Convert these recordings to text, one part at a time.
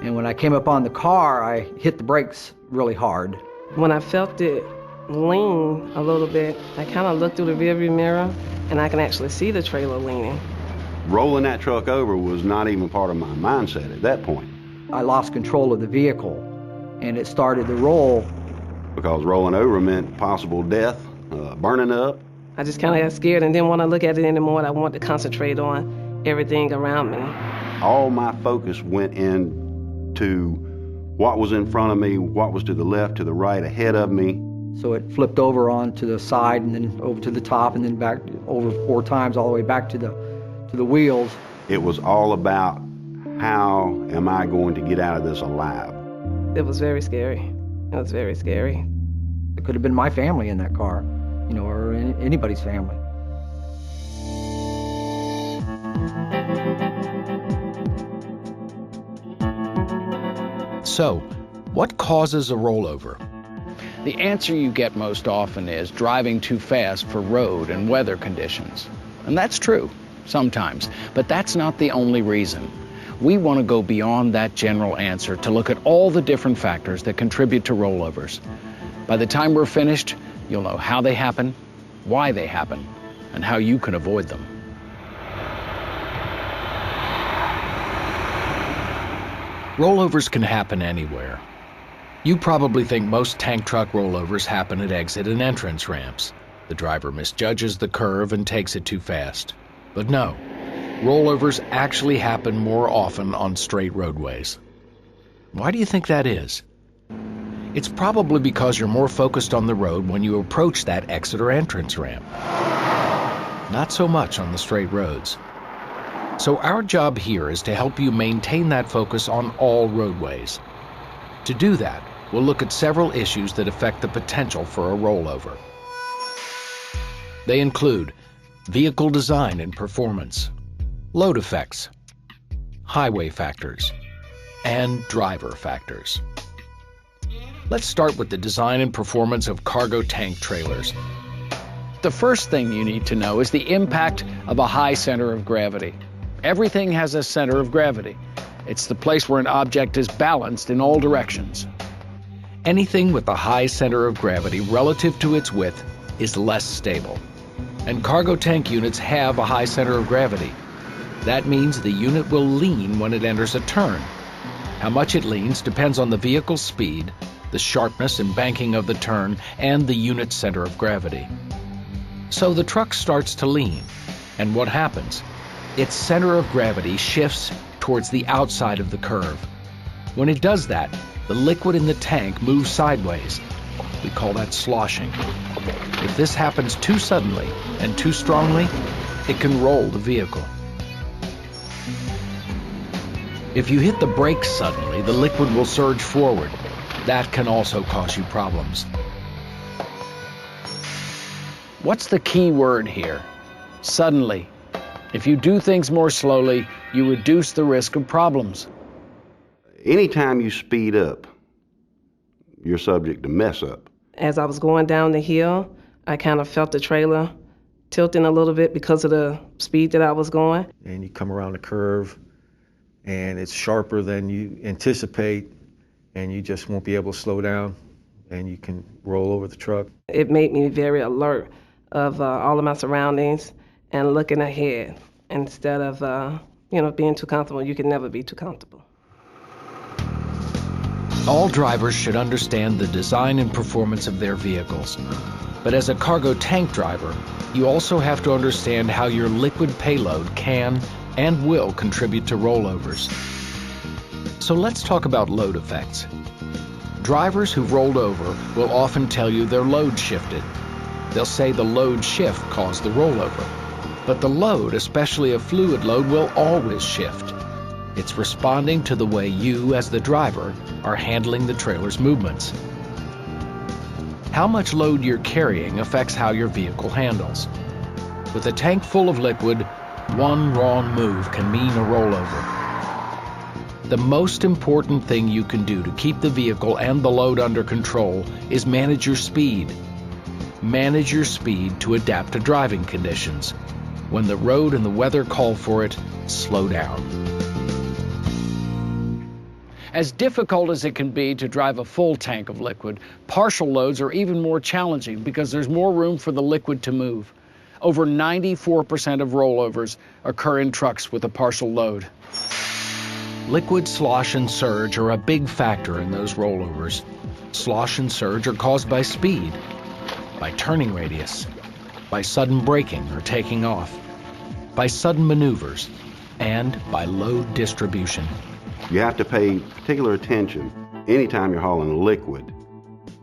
And when I came up on the car, I hit the brakes really hard. When I felt it lean a little bit, I kind of looked through the rearview mirror, and I can actually see the trailer leaning. Rolling that truck over was not even part of my mindset at that point. I lost control of the vehicle, and it started to roll. Because rolling over meant possible death, burning up. I just kind of got scared and didn't want to look at it anymore. I wanted to concentrate on everything around me. All my focus went into what was in front of me, what was to the left, to the right, ahead of me. So it flipped over onto the side and then over to the top and then back over 4 times all the way back to the wheels. It was all about how am I going to get out of this alive. It was very scary. It was very scary. It could have been my family in that car, or anybody's family. So, what causes a rollover? The answer you get most often is driving too fast for road and weather conditions. And that's true, sometimes, but that's not the only reason. We want to go beyond that general answer to look at all the different factors that contribute to rollovers. By the time we're finished, you'll know how they happen, why they happen, and how you can avoid them. Rollovers can happen anywhere. You probably think most tank truck rollovers happen at exit and entrance ramps. The driver misjudges the curve and takes it too fast. But no, rollovers actually happen more often on straight roadways. Why do you think that is? It's probably because you're more focused on the road when you approach that exit or entrance ramp. Not so much on the straight roads. So our job here is to help you maintain that focus on all roadways. To do that, we'll look at several issues that affect the potential for a rollover. They include vehicle design and performance, load effects, highway factors, and driver factors. Let's start with the design and performance of cargo tank trailers. The first thing you need to know is the impact of a high center of gravity. Everything has a center of gravity. It's the place where an object is balanced in all directions. Anything with a high center of gravity relative to its width is less stable. And cargo tank units have a high center of gravity. That means the unit will lean when it enters a turn. How much it leans depends on the vehicle's speed, the sharpness and banking of the turn, and the unit's center of gravity. So the truck starts to lean, and what happens? Its center of gravity shifts towards the outside of the curve. When it does that, the liquid in the tank moves sideways. We call that sloshing. If this happens too suddenly and too strongly, it can roll the vehicle. If you hit the brakes suddenly, the liquid will surge forward. That can also cause you problems. What's the key word here? Suddenly. If you do things more slowly, you reduce the risk of problems. Anytime you speed up, you're subject to mess up. As I was going down the hill, I kind of felt the trailer tilting a little bit because of the speed that I was going. And you come around the curve, and it's sharper than you anticipate, and you just won't be able to slow down, and you can roll over the truck. It made me very alert of all of my surroundings and looking ahead instead of, being too comfortable. You can never be too comfortable. All drivers should understand the design and performance of their vehicles. But as a cargo tank driver, you also have to understand how your liquid payload can and will contribute to rollovers. So let's talk about load effects. Drivers who've rolled over will often tell you their load shifted. They'll say the load shift caused the rollover. But the load, especially a fluid load, will always shift. It's responding to the way you, as the driver, are handling the trailer's movements. How much load you're carrying affects how your vehicle handles. With a tank full of liquid, one wrong move can mean a rollover. The most important thing you can do to keep the vehicle and the load under control is manage your speed. Manage your speed to adapt to driving conditions. When the road and the weather call for it, slow down. As difficult as it can be to drive a full tank of liquid, partial loads are even more challenging because there's more room for the liquid to move. Over 94% of rollovers occur in trucks with a partial load. Liquid slosh and surge are a big factor in those rollovers. Slosh and surge are caused by speed, by turning radius, by sudden braking or taking off, by sudden maneuvers, and by load distribution. You have to pay particular attention anytime you're hauling liquid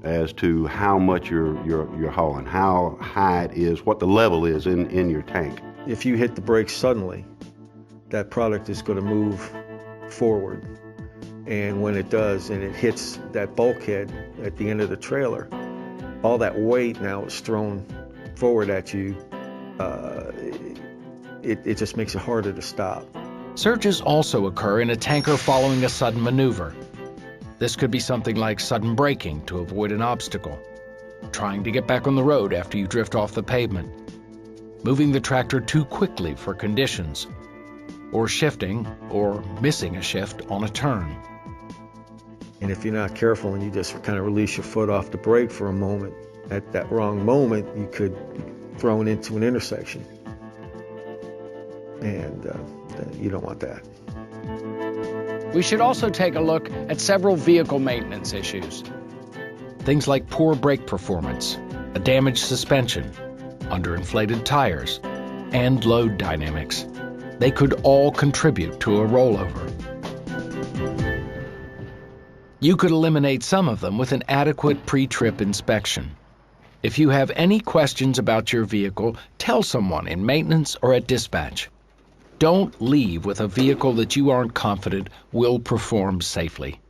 as to how much you're hauling, how high it is, what the level is in your tank. If you hit the brakes suddenly, that product is going to move forward. And when it does, and it hits that bulkhead at the end of the trailer, all that weight now is thrown forward at you. It just makes it harder to stop. Surges also occur in a tanker following a sudden maneuver. This could be something like sudden braking to avoid an obstacle, trying to get back on the road after you drift off the pavement, moving the tractor too quickly for conditions, or shifting or missing a shift on a turn. And if you're not careful and you just kind of release your foot off the brake for a moment, at that wrong moment, you could be thrown into an intersection. And you don't want that. We should also take a look at several vehicle maintenance issues. Things like poor brake performance, a damaged suspension, underinflated tires, and load dynamics. They could all contribute to a rollover. You could eliminate some of them with an adequate pre-trip inspection. If you have any questions about your vehicle, tell someone in maintenance or at dispatch. Don't leave with a vehicle that you aren't confident will perform safely.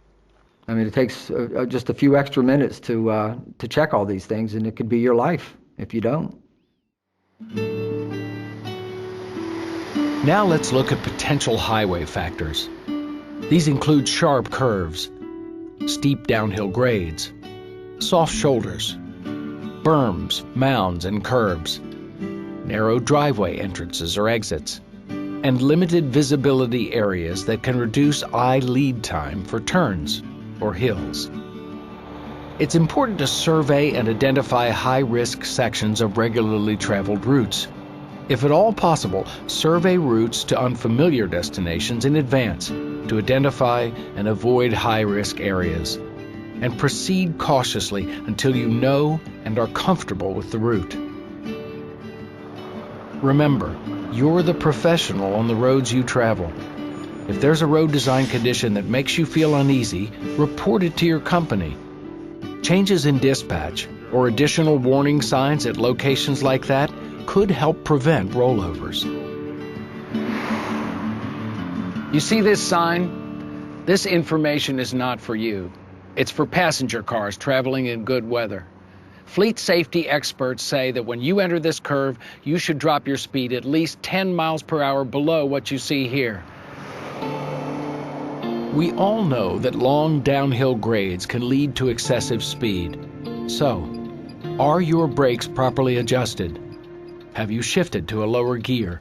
I mean, it takes just a few extra minutes to check all these things, and it could be your life if you don't. Now let's look at potential highway factors. These include sharp curves, steep downhill grades, soft shoulders, berms, mounds, and curbs, narrow driveway entrances or exits, and limited visibility areas that can reduce eye lead time for turns or hills. It's important to survey and identify high-risk sections of regularly traveled routes. If at all possible, survey routes to unfamiliar destinations in advance to identify and avoid high-risk areas, and proceed cautiously until you know and are comfortable with the route. Remember, you're the professional on the roads you travel. If there's a road design condition that makes you feel uneasy, report it to your company. Changes in dispatch or additional warning signs at locations like that could help prevent rollovers. You see this sign? This information is not for you. It's for passenger cars traveling in good weather. Fleet safety experts say that when you enter this curve, you should drop your speed at least 10 miles per hour below what you see here. We all know that long downhill grades can lead to excessive speed. So, are your brakes properly adjusted? Have you shifted to a lower gear?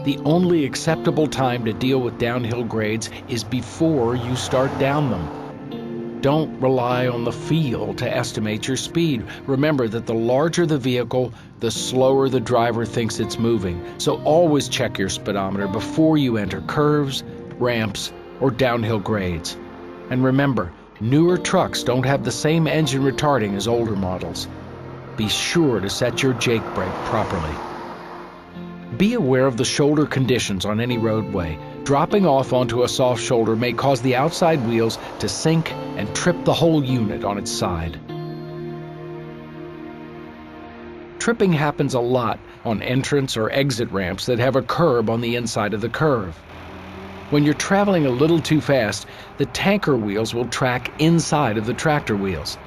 The only acceptable time to deal with downhill grades is before you start down them. Don't rely on the feel to estimate your speed. Remember that the larger the vehicle, the slower the driver thinks it's moving. So always check your speedometer before you enter curves, ramps, or downhill grades. And remember, newer trucks don't have the same engine retarding as older models. Be sure to set your jake brake properly. Be aware of the shoulder conditions on any roadway. Dropping off onto a soft shoulder may cause the outside wheels to sink and trip the whole unit on its side. Tripping happens a lot on entrance or exit ramps that have a curb on the inside of the curve. When you're traveling a little too fast, the tanker wheels will track inside of the tractor wheels.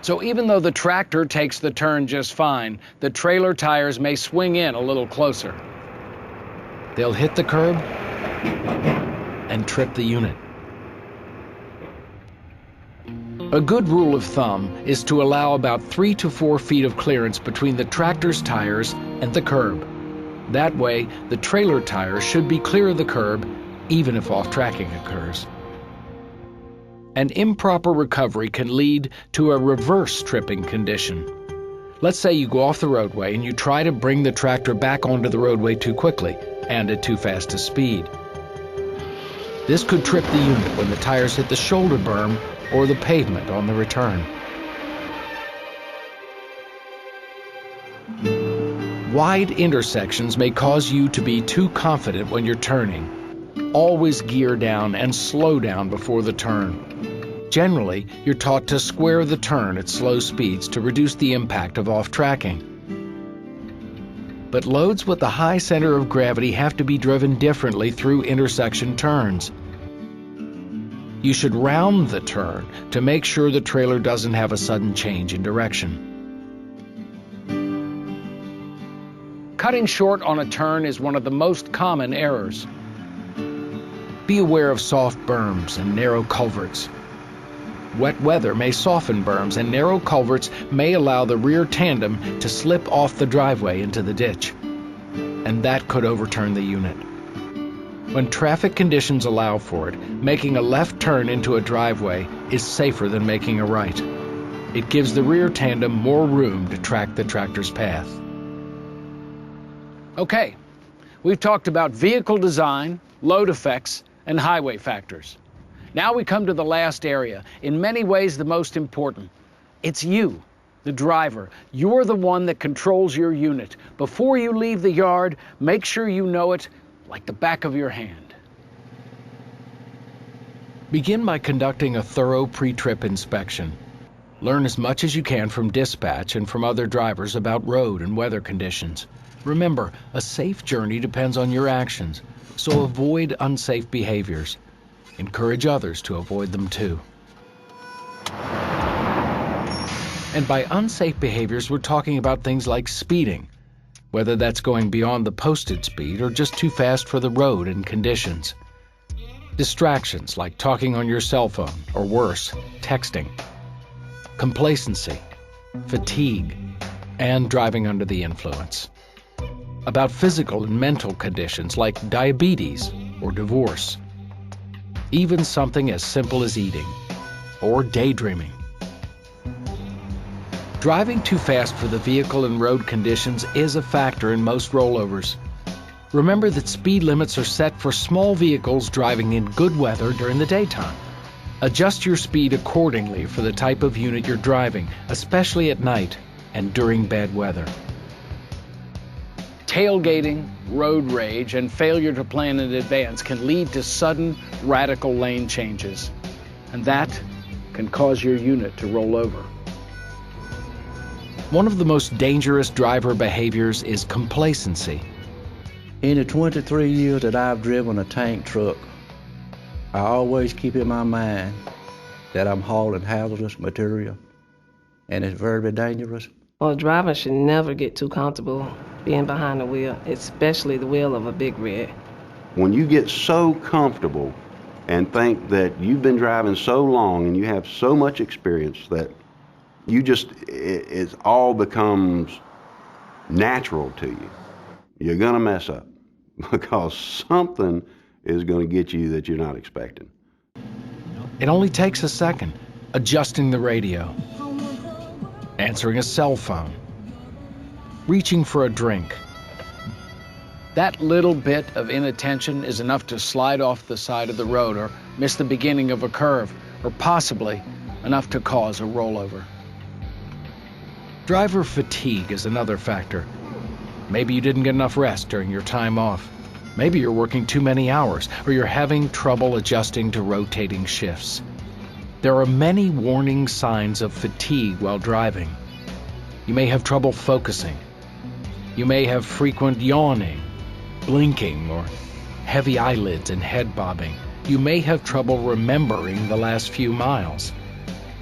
So even though the tractor takes the turn just fine, the trailer tires may swing in a little closer. They'll hit the curb and trip the unit. A good rule of thumb is to allow about 3 to 4 feet of clearance between the tractor's tires and the curb. That way, the trailer tire should be clear of the curb, even if off-tracking occurs. An improper recovery can lead to a reverse tripping condition. Let's say you go off the roadway and you try to bring the tractor back onto the roadway too quickly and at too fast a speed. This could trip the unit when the tires hit the shoulder berm or the pavement on the return. Wide intersections may cause you to be too confident when you're turning. Always gear down and slow down before the turn. Generally, you're taught to square the turn at slow speeds to reduce the impact of off-tracking. But loads with a high center of gravity have to be driven differently through intersection turns. You should round the turn to make sure the trailer doesn't have a sudden change in direction. Cutting short on a turn is one of the most common errors. Be aware of soft berms and narrow culverts. Wet weather may soften berms, and narrow culverts may allow the rear tandem to slip off the driveway into the ditch, and that could overturn the unit. When traffic conditions allow for it, making a left turn into a driveway is safer than making a right. It gives the rear tandem more room to track the tractor's path. Okay, we've talked about vehicle design, load effects, and highway factors. Now we come to the last area, in many ways the most important. It's you, the driver. You're the one that controls your unit. Before you leave the yard, make sure you know it like the back of your hand. Begin by conducting a thorough pre-trip inspection. Learn as much as you can from dispatch and from other drivers about road and weather conditions. Remember, a safe journey depends on your actions, so avoid unsafe behaviors. Encourage others to avoid them too. And by unsafe behaviors, we're talking about things like speeding, whether that's going beyond the posted speed or just too fast for the road and conditions. Distractions like talking on your cell phone, or worse, texting. Complacency, fatigue, and driving under the influence. About physical and mental conditions like diabetes or divorce. Even something as simple as eating or daydreaming. Driving too fast for the vehicle and road conditions is a factor in most rollovers. Remember that speed limits are set for small vehicles driving in good weather during the daytime. Adjust your speed accordingly for the type of unit you're driving, especially at night and during bad weather. Tailgating, road rage, and failure to plan in advance can lead to sudden, radical lane changes. And that can cause your unit to roll over. One of the most dangerous driver behaviors is complacency. In the 23 years that I've driven a tank truck, I always keep in my mind that I'm hauling hazardous material, and it's very dangerous. Well, a driver should never get too comfortable being behind the wheel, especially the wheel of a big rig. When you get so comfortable and think that you've been driving so long and you have so much experience that you just, it all becomes natural to you, you're gonna mess up because something is gonna get you that you're not expecting. It only takes a second. Adjusting the radio, answering a cell phone, reaching for a drink. That little bit of inattention is enough to slide off the side of the road or miss the beginning of a curve, or possibly enough to cause a rollover. Driver fatigue is another factor. Maybe you didn't get enough rest during your time off. Maybe you're working too many hours, or you're having trouble adjusting to rotating shifts. There are many warning signs of fatigue while driving. You may have trouble focusing. You may have frequent yawning, blinking, or heavy eyelids and head bobbing. You may have trouble remembering the last few miles.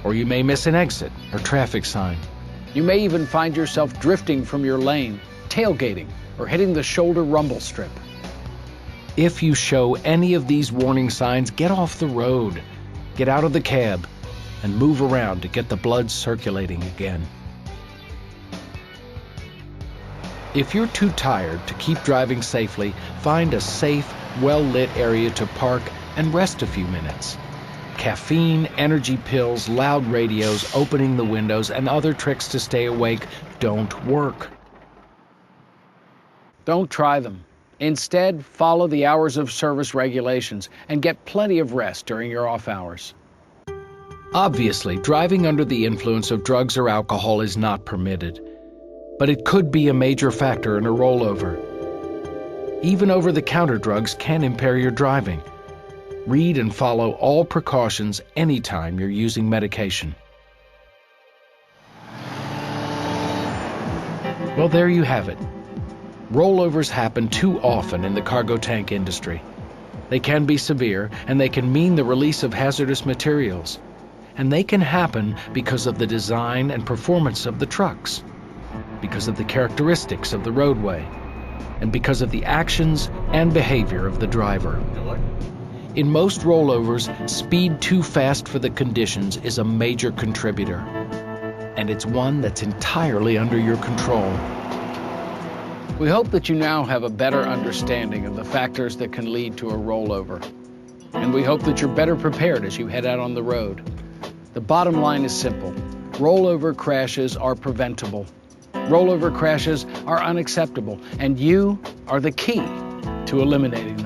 Or you may miss an exit or traffic sign. You may even find yourself drifting from your lane, tailgating, or hitting the shoulder rumble strip. If you show any of these warning signs, get off the road, get out of the cab, and move around to get the blood circulating again. If you're too tired to keep driving safely, find a safe, well-lit area to park and rest a few minutes. caffeine, energy pills, loud radios, opening the windows, and other tricks to stay awake don't work. Don't try them. Instead, follow the hours of service regulations and get plenty of rest during your off hours. Obviously, driving under the influence of drugs or alcohol is not permitted, but it could be a major factor in a rollover. Even over-the-counter drugs can impair your driving. Read and follow all precautions anytime you're using medication. Well, there you have it. Rollovers happen too often in the cargo tank industry. They can be severe, and they can mean the release of hazardous materials. And they can happen because of the design and performance of the trucks, because of the characteristics of the roadway, and because of the actions and behavior of the driver. In most rollovers, speed too fast for the conditions is a major contributor, and it's one that's entirely under your control. We hope that you now have a better understanding of the factors that can lead to a rollover. And we hope that you're better prepared as you head out on the road. The bottom line is simple. Rollover crashes are preventable. Rollover crashes are unacceptable, and you are the key to eliminating them.